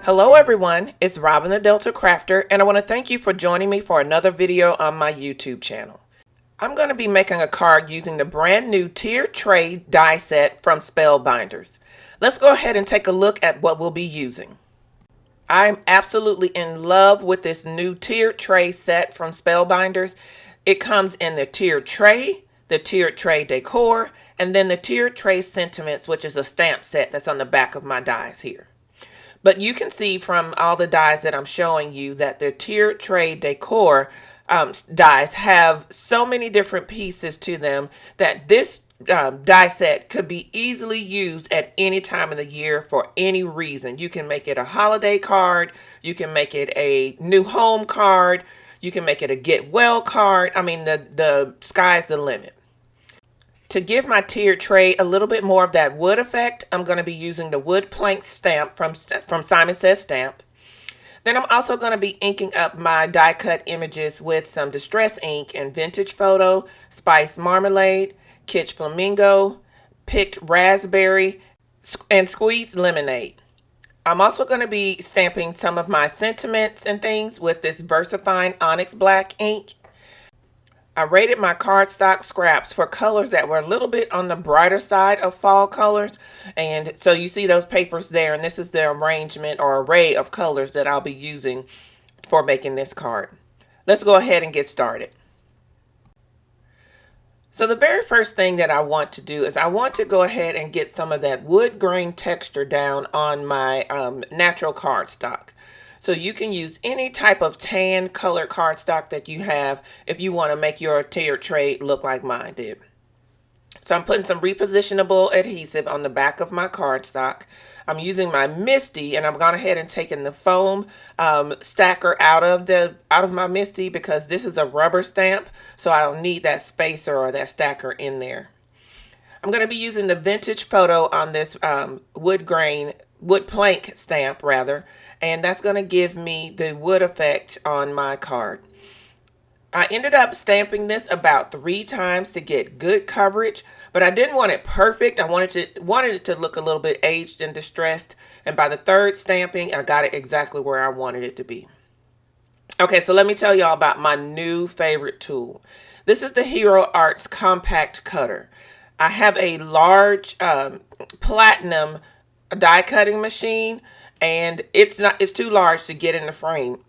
Hello everyone, it's Robin the Delta Crafter, and I want to thank you for joining me for another video on my YouTube channel. I'm going to be making a card using the brand new tiered tray die set from Spellbinders. Let's go ahead and take a look at what we'll be using. I'm absolutely in love with this new tiered tray set from Spellbinders. It comes in the tiered tray decor, and then the tiered tray sentiments, which is a stamp set that's on the back of my dies here. But you can see from all the dies that I'm showing you that the tiered tray decor dies have so many different pieces to them that this die set could be easily used at any time of the year for any reason. You can make it a holiday card, you can make it a new home card, you can make it a get well card. I mean, the sky's the limit. To give my tiered tray a little bit more of that wood effect, I'm going to be using the wood plank stamp from Simon Says Stamp. Then I'm also going to be inking up my die cut images with some Distress ink and Vintage Photo, Spice Marmalade, Kitsch Flamingo, Picked Raspberry, and Squeezed Lemonade. I'm also going to be stamping some of my sentiments and things with this VersaFine Onyx Black ink. I rated my cardstock scraps for colors that were a little bit on the brighter side of fall colors. And so you see those papers there, and this is the arrangement or array of colors that I'll be using for making this card. Let's go ahead and get started. So the very first thing that I want to do is I want to go ahead and get some of that wood grain texture down on my natural cardstock. So you can use any type of tan colored cardstock that you have if you want to make your tiered tray look like mine did. So I'm putting some repositionable adhesive on the back of my cardstock. I'm using my Misty, and I've gone ahead and taken the foam stacker out of my Misty because this is a rubber stamp, so I don't need that spacer or that stacker in there. I'm going to be using the Vintage Photo on this wood plank stamp rather, and that's going to give me the wood effect on my card. I ended up stamping this about 3 times to get good coverage, but I didn't want it perfect. I wanted it to look a little bit aged and distressed, and by the 3rd stamping, I got it exactly where I wanted it to be. Okay, so let me tell y'all about my new favorite tool. This is the Hero Arts Compact Cutter. I have a large platinum die cutting machine, and it's too large to get in the frame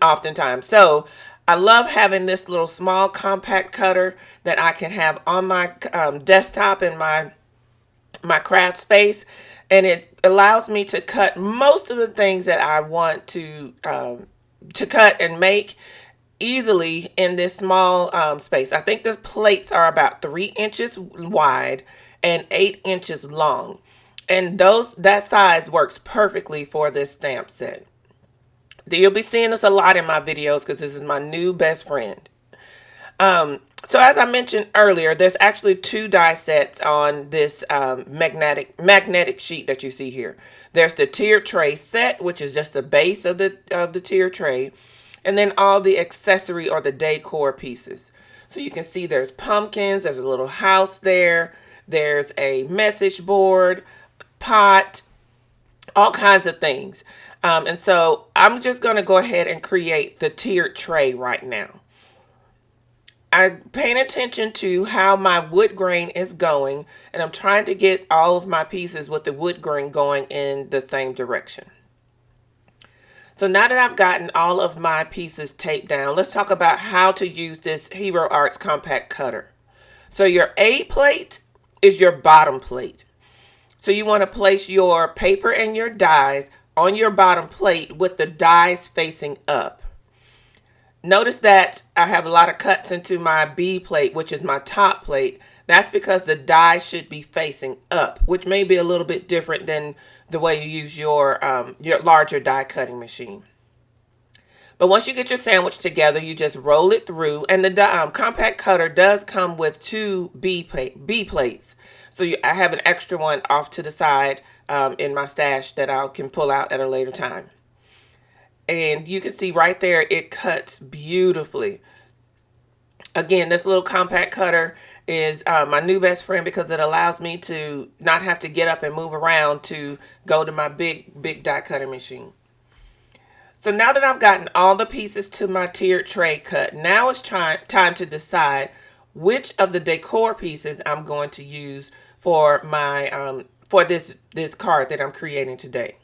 oftentimes. So I love having this little small compact cutter that I can have on my desktop in my craft space, and it allows me to cut most of the things that I want to cut and make easily in this small space. I think the plates are about 3 inches wide and 8 inches long. And that size works perfectly for this stamp set. You'll be seeing this a lot in my videos because this is my new best friend. So as I mentioned earlier, there's actually 2 die sets on this magnetic sheet that you see here. There's the tiered tray set, which is just the base of the tiered tray, and then all the accessory or the decor pieces. So you can see there's pumpkins, there's a little house there, there's a message board, pot, all kinds of things. And so I'm just going to go ahead and create the tiered tray right now. I'm paying attention to how my wood grain is going, and I'm trying to get all of my pieces with the wood grain going in the same direction. So now that I've gotten all of my pieces taped down, let's talk about how to use this Hero Arts Compact Cutter. So your A plate is your bottom plate. So you want to place your paper and your dies on your bottom plate with the dies facing up. Notice that I have a lot of cuts into my B plate, which is my top plate. That's because the dies should be facing up, which may be a little bit different than the way you use your larger die cutting machine. But once you get your sandwich together, you just roll it through, and the compact cutter does come with 2 B plates. So I have an extra one off to the side in my stash that I can pull out at a later time. And you can see right there, it cuts beautifully. Again, this little compact cutter is my new best friend because it allows me to not have to get up and move around to go to my big die cutter machine. So now that I've gotten all the pieces to my tiered tray cut, now it's time to decide which of the decor pieces I'm going to use for my for this card that I'm creating today.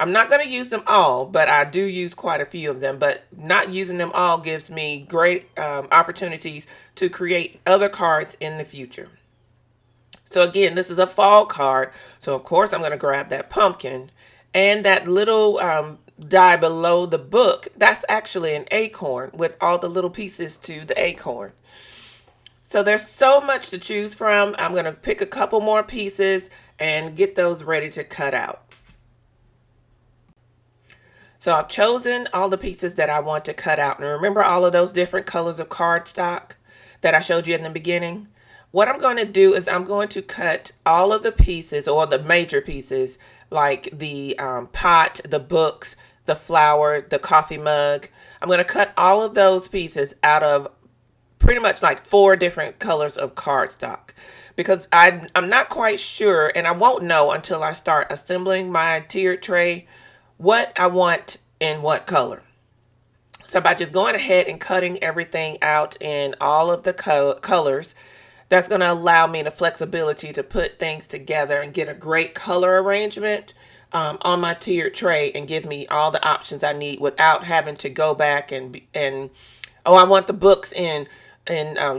I'm not going to use them all, but I do use quite a few of them. But not using them all gives me great opportunities to create other cards in the future. So again, this is a fall card. So of course I'm going to grab that pumpkin, and that little die below the book. That's actually an acorn with all the little pieces to the acorn. So there's so much to choose from. I'm going to pick a couple more pieces and get those ready to cut out. So I've chosen all the pieces that I want to cut out. And remember all of those different colors of cardstock that I showed you in the beginning? What I'm going to do is I'm going to cut all of the pieces, or the major pieces, like the pot, the books, the flower, the coffee mug. I'm going to cut all of those pieces out of pretty much like 4 different colors of cardstock, because I'm not quite sure, and I won't know until I start assembling my tiered tray, what I want in what color. So by just going ahead and cutting everything out in all of the colors, that's going to allow me the flexibility to put things together and get a great color arrangement on my tiered tray, and give me all the options I need without having to go back and oh, I want the books in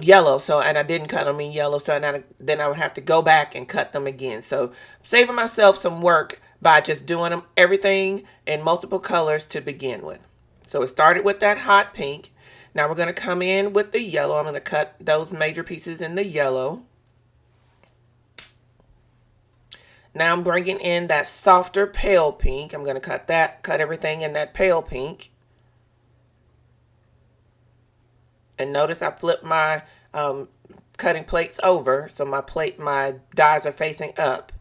yellow, so, and I didn't cut them in yellow, so then I would have to go back and cut them again. So saving myself some work by just doing everything in multiple colors to begin with. So it started with that hot pink. Now we're going to come in with the yellow. I'm going to cut those major pieces in the yellow. Now I'm bringing in that softer pale pink. I'm going to cut everything in that pale pink. And notice I flipped my cutting plates over, so my dies are facing up.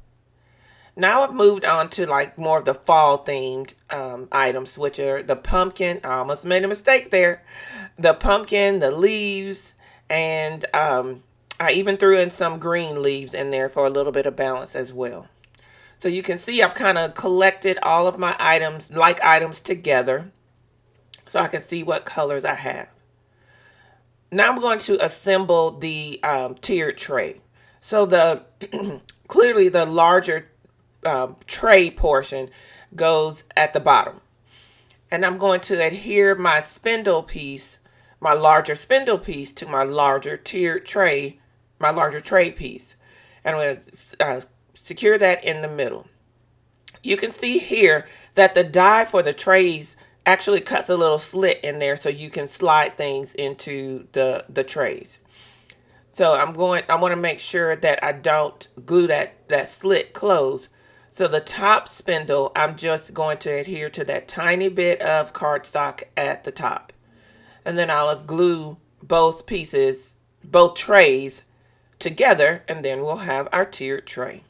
Now I've moved on to like more of the fall themed items, which are the pumpkin. I almost made a mistake there. The pumpkin, the leaves, and I even threw in some green leaves in there for a little bit of balance as well. So you can see I've kind of collected all of my items together, so I can see what colors I have. Now I'm going to assemble the tiered tray. So clearly the larger tray portion goes at the bottom. And I'm going to adhere my spindle piece, my larger spindle piece, to my larger tiered tray, my larger tray piece. And I'm going to secure that in the middle. You can see here that the die for the trays actually cuts a little slit in there, so you can slide things into the trays. So I want to make sure that I don't glue that slit closed. So the top spindle, I'm just going to adhere to that tiny bit of cardstock at the top. And then I'll glue both pieces, both trays together, and then we'll have our tiered tray.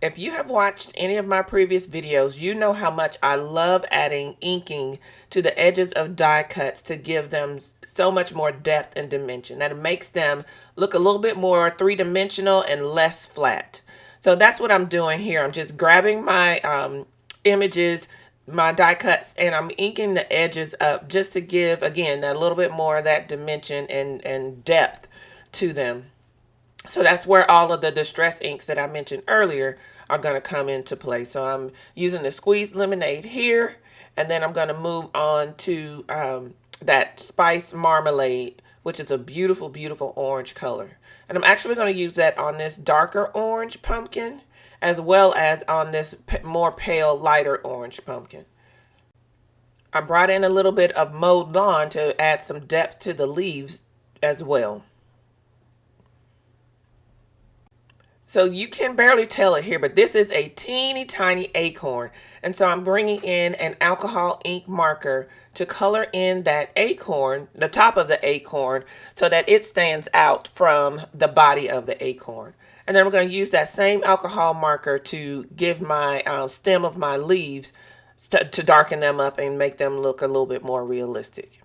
If you have watched any of my previous videos, you know how much I love adding inking to the edges of die cuts to give them so much more depth and dimension. That it makes them look a little bit more three-dimensional and less flat. So that's what I'm doing here. I'm just grabbing my images, my die cuts, and I'm inking the edges up just to give, again, a little bit more of that dimension and depth to them. So that's where all of the distress inks that I mentioned earlier are going to come into play. So I'm using the squeezed lemonade here, and then I'm going to move on to that spice marmalade, which is a beautiful, beautiful orange color. And I'm actually going to use that on this darker orange pumpkin, as well as on this more pale, lighter orange pumpkin. I brought in a little bit of mowed lawn to add some depth to the leaves as well. So you can barely tell it here, but this is a teeny tiny acorn. And so I'm bringing in an alcohol ink marker to color in that acorn, the top of the acorn, so that it stands out from the body of the acorn. And then I'm going to use that same alcohol marker to give my stem of my leaves to darken them up and make them look a little bit more realistic.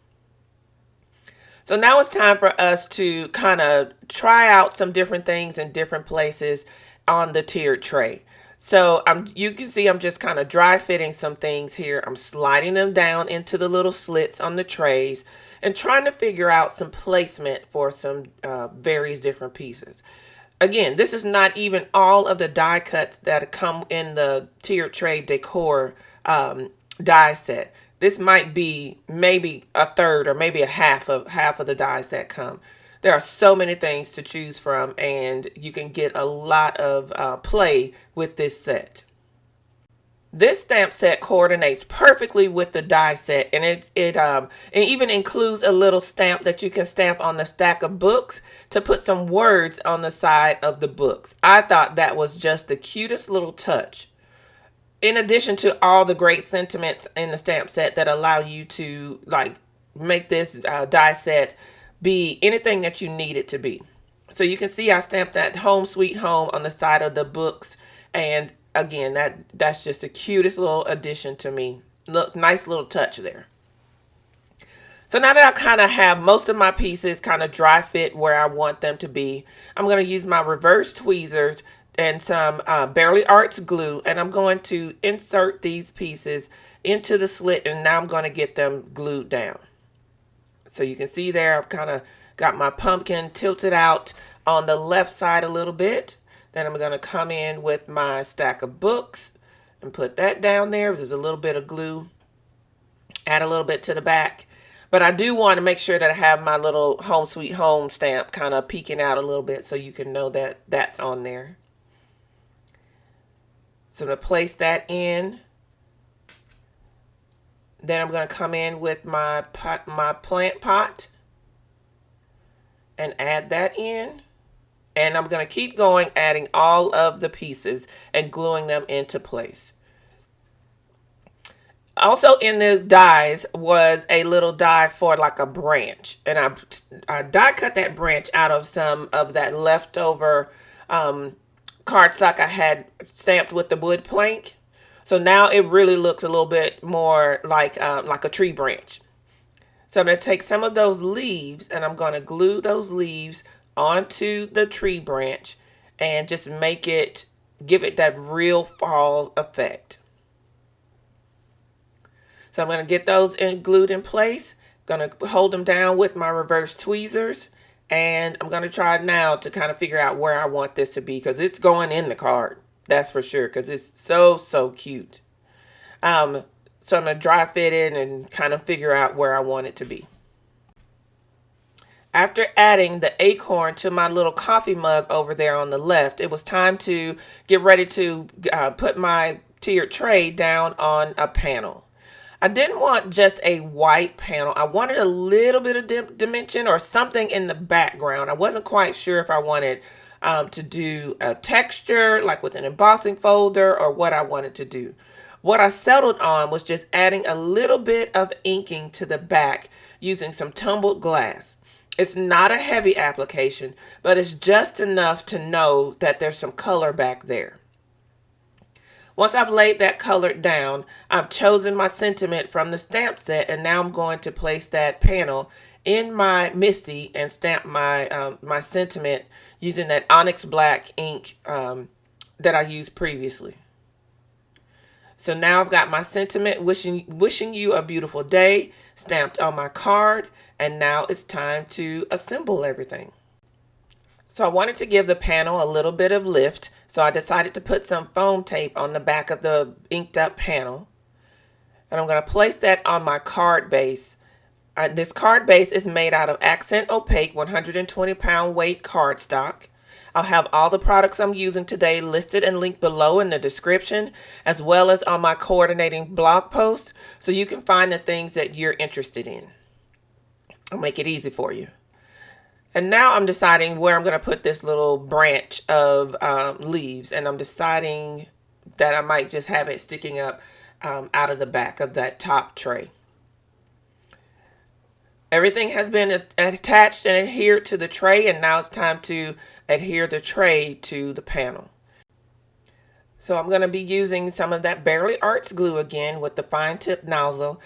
So now it's time for us to kind of try out some different things in different places on the tiered tray. So you can see I'm just kind of dry fitting some things here. I'm sliding them down into the little slits on the trays and trying to figure out some placement for some various different pieces. Again, this is not even all of the die cuts that come in the tiered tray decor die set. This might be maybe a third or maybe a half of the dies that come. There are so many things to choose from, and you can get a lot of play with this set. This stamp set coordinates perfectly with the die set, and it even includes a little stamp that you can stamp on the stack of books to put some words on the side of the books. I thought that was just the cutest little touch. In addition to all the great sentiments in the stamp set that allow you to like make this die set be anything that you need it to be. So you can see I stamped that home sweet home on the side of the books, and again, that's just the cutest little addition to me. Look, nice little touch there. So now that I kind of have most of my pieces kind of dry fit where I want them to be, I'm going to use my reverse tweezers and some Barely Arts glue, and I'm going to insert these pieces into the slit, and now I'm going to get them glued down. So you can see there I've kind of got my pumpkin tilted out on the left side a little bit. Then I'm going to come in with my stack of books and put that down there. There's a little bit of glue. Add a little bit to the back. But I do want to make sure that I have my little home sweet home stamp kind of peeking out a little bit so you can know that that's on there. So I'm going to place that in. Then I'm going to come in with my plant pot and add that in. And I'm going to keep going, adding all of the pieces and gluing them into place. Also in the dies was a little die for like a branch. And I die cut that branch out of some of that leftover cardstock I had stamped with the wood plank. So now it really looks a little bit more like a tree branch. So I'm going to take some of those leaves and I'm going to glue those leaves onto the tree branch and just give it that real fall effect. So I'm going to get those glued in place. I'm going to hold them down with my reverse tweezers, and I'm going to try now to kind of figure out where I want this to be, because it's going in the card. That's for sure, because it's so cute. So I'm going to dry fit it and kind of figure out where I want it to be. After adding the acorn to my little coffee mug over there on the left, it was time to get ready to put my tiered tray down on a panel. I didn't want just a white panel. I wanted a little bit of dimension or something in the background. I wasn't quite sure if I wanted to do a texture, like with an embossing folder, or what I wanted to do. What I settled on was just adding a little bit of inking to the back using some tumbled glass. It's not a heavy application, but it's just enough to know that there's some color back there. Once I've laid that color down, I've chosen my sentiment from the stamp set, and now I'm going to place that panel in my MISTI and stamp my my sentiment using that onyx black ink that I used previously. So now I've got my sentiment wishing you a beautiful day stamped on my card, and now it's time to assemble everything. So I wanted to give the panel a little bit of lift, so I decided to put some foam tape on the back of the inked up panel. And I'm going to place that on my card base. This card base is made out of Accent Opaque 120-pound weight cardstock. I'll have all the products I'm using today listed and linked below in the description, as well as on my coordinating blog post, so you can find the things that you're interested in. I'll make it easy for you. And now I'm deciding where I'm going to put this little branch of leaves. And I'm deciding that I might just have it sticking up out of the back of that top tray. Everything has been attached and adhered to the tray. And now it's time to adhere the tray to the panel. So I'm going to be using some of that Barely Arts glue again with the fine tip nozzle.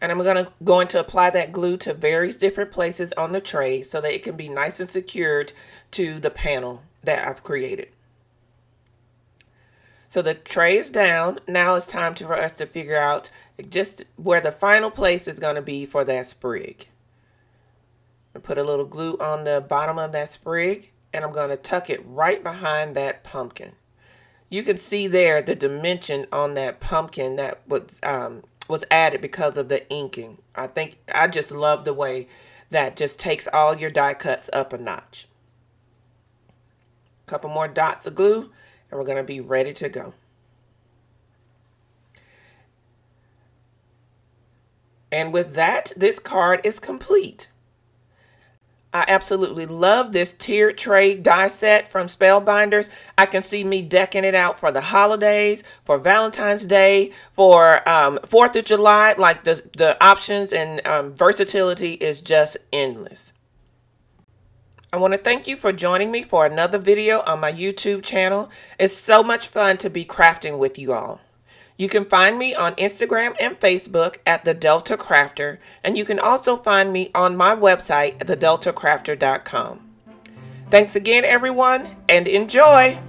And I'm going to apply that glue to various different places on the tray so that it can be nice and secured to the panel that I've created. So the tray is down. Now it's time for us to figure out just where the final place is going to be for that sprig. I put a little glue on the bottom of that sprig, and I'm going to tuck it right behind that pumpkin. You can see there the dimension on that pumpkin that was added because of the inking. I just love the way that just takes all your die cuts up a notch. A couple more dots of glue, and we're going to be ready to go. And with that, this card is complete. I absolutely love this tiered tray die set from Spellbinders. I can see me decking it out for the holidays, for Valentine's Day, for 4th of July. Like the options and versatility is just endless. I want to thank you for joining me for another video on my YouTube channel. It's so much fun to be crafting with you all. You can find me on Instagram and Facebook at The Delta Crafter, and you can also find me on my website, thedeltacrafter.com. Thanks again, everyone, and enjoy!